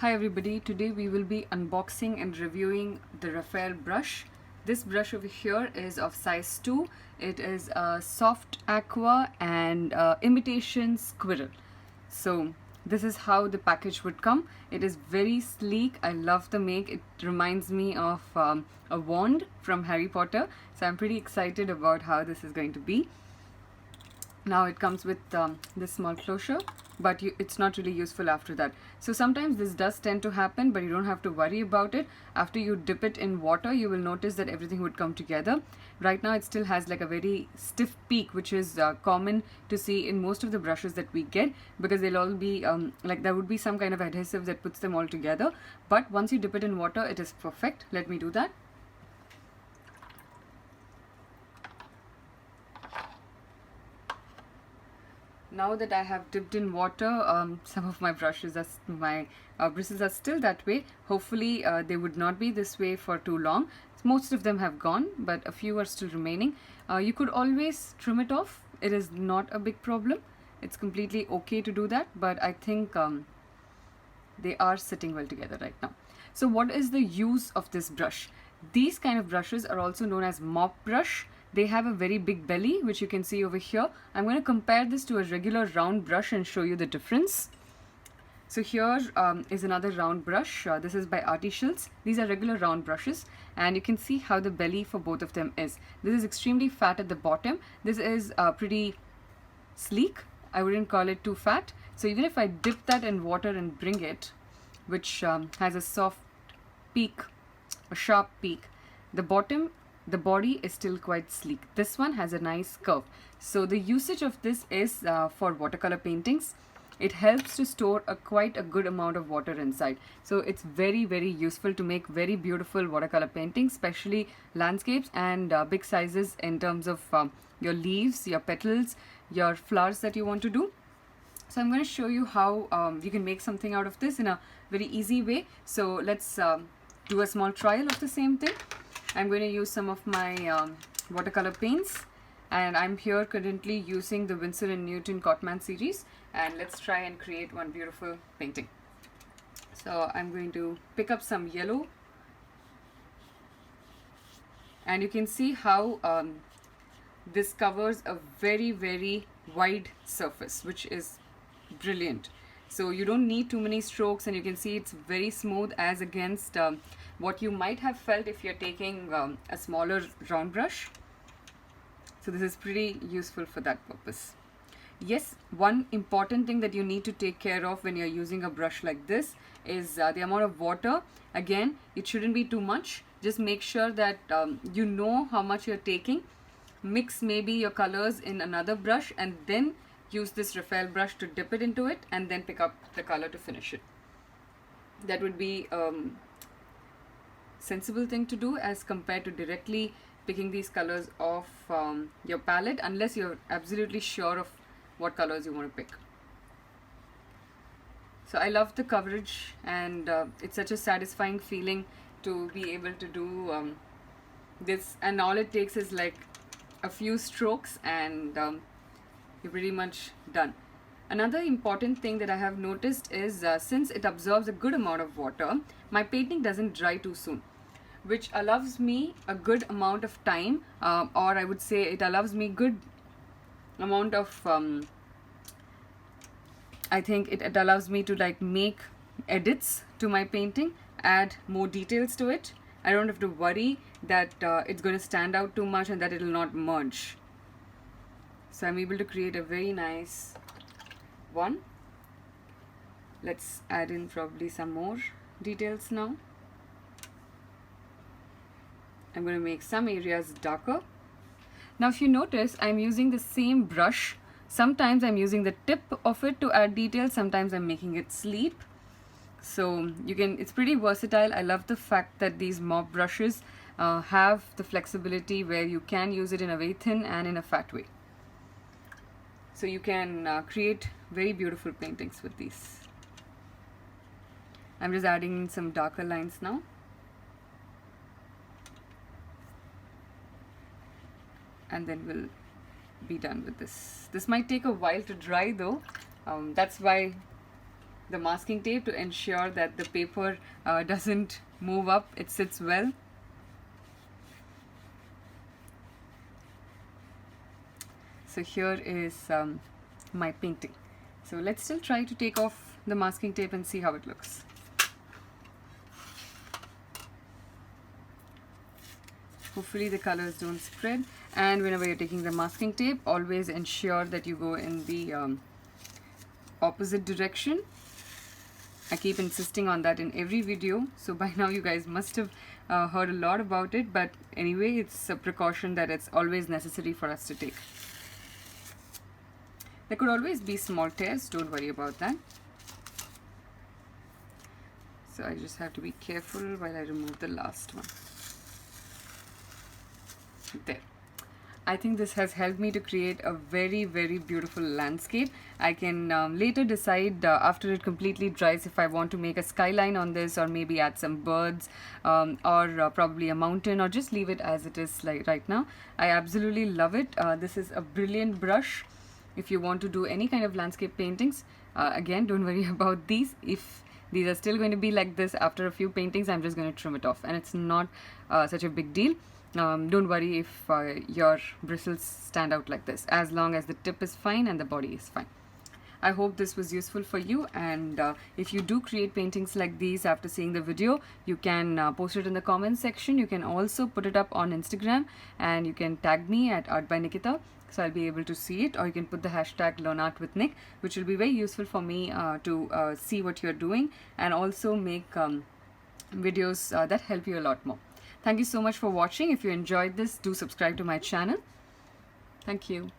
Hi everybody, today we will be unboxing and reviewing the Raphael brush. This brush over here is of size 2. It is a soft aqua and imitation squirrel. So this is how the package would come. It is very sleek. I love the make. It reminds me of a wand from Harry Potter. So I'm pretty excited about how this is going to be. Now it comes with this small closure, but it's not really useful after that. So sometimes this does tend to happen, but you don't have to worry about it. After you dip it in water, you will notice that everything would come together. Right now it still has like a very stiff peak, which is common to see in most of the brushes that we get, because they'll all be like there would be some kind of adhesive that puts them all together. But once you dip it in water, it is perfect. Let me do that. Now that I have dipped in water, some of my brushes bristles are still that way. Hopefully they would not be this way for too long. Most of them have gone, but a few are still remaining. You could always trim it off. It is not a big problem. It's completely okay to do that, but I think they are sitting well together right now. So what is the use of this brush? These kind of brushes are also known as mop brush. They have a very big belly, which you can see over here. I'm going to compare this to a regular round brush and show you the difference. So here is another round brush. This is by Artificials. These are regular round brushes, and you can see how the belly for both of them is. This is extremely fat at the bottom. This is pretty sleek. I wouldn't call it too fat. So even if I dip that in water and bring it, which has a soft peak, a sharp peak, the body is still quite sleek. This one has a nice curve. So the usage of this is for watercolor paintings. It helps to store quite a good amount of water inside. So it's very, very useful to make very beautiful watercolor paintings, especially landscapes and big sizes in terms of your leaves, your petals, your flowers that you want to do. So I'm going to show you how you can make something out of this in a very easy way. So let's do a small trial of the same thing. I'm going to use some of my watercolor paints, and I'm here currently using the Winsor & Newton Cotman series, and let's try and create one beautiful painting. So I'm going to pick up some yellow, and you can see how this covers a very, very wide surface, which is brilliant. So you don't need too many strokes, and you can see it's very smooth as against what you might have felt if you're taking a smaller round brush. So this is pretty useful for that purpose. Yes, one important thing that you need to take care of when you're using a brush like this is the amount of water. Again, it shouldn't be too much. Just make sure that you know how much you're taking. Mix maybe your colors in another brush, and then use this Raphael brush to dip it into it, and then pick up the color to finish it. That would be sensible thing to do as compared to directly picking these colors off your palette, unless you're absolutely sure of what colors you want to pick. So I love the coverage, and it's such a satisfying feeling to be able to do this, and all it takes is like a few strokes, and you're pretty much done. Another important thing that I have noticed is since it absorbs a good amount of water, my painting doesn't dry too soon, which allows me a good amount of time, or I would say it allows me good amount of I think it allows me to like make edits to my painting, add more details to it. I don't have to worry that it's going to stand out too much and that it will not merge. So I'm able to create a very nice one. Let's add in probably some more details now. I'm going to make some areas darker. Now if you notice, I'm using the same brush. Sometimes I'm using the tip of it to add details, sometimes I'm making it sleep. So it's pretty versatile. I love the fact that these mop brushes have the flexibility where you can use it in a very thin and in a fat way. So you can create very beautiful paintings with these. I'm just adding in some darker lines now. And then we'll be done with this. This might take a while to dry though. That's why the masking tape to ensure that the paper doesn't move up, it sits well. So here is my painting. So let's still try to take off the masking tape and see how it looks. Hopefully the colors don't spread, and whenever you're taking the masking tape, always ensure that you go in the opposite direction. I keep insisting on that in every video, so by now you guys must have heard a lot about it, but anyway, it's a precaution that it's always necessary for us to take. There could always be small tears, don't worry about that. So I just have to be careful while I remove the last one. There. I think this has helped me to create a very beautiful landscape. I can later decide after it completely dries if I want to make a skyline on this, or maybe add some birds, or probably a mountain, or just leave it as it is like right now. I absolutely love it. This is a brilliant brush if you want to do any kind of landscape paintings. Again, don't worry about these. If these are still going to be like this after a few paintings, I'm just going to trim it off, and it's not such a big deal. Don't worry if your bristles stand out like this, as long as the tip is fine and the body is fine. I hope this was useful for you, and if you do create paintings like these after seeing the video, you can post it in the comments section. You can also put it up on Instagram, and you can tag me at Art by Nikita, so I'll be able to see it, or you can put the hashtag LearnArtWithNik, which will be very useful for me to see what you're doing, and also make videos that help you a lot more. Thank you so much for watching. If you enjoyed this, do subscribe to my channel. Thank you.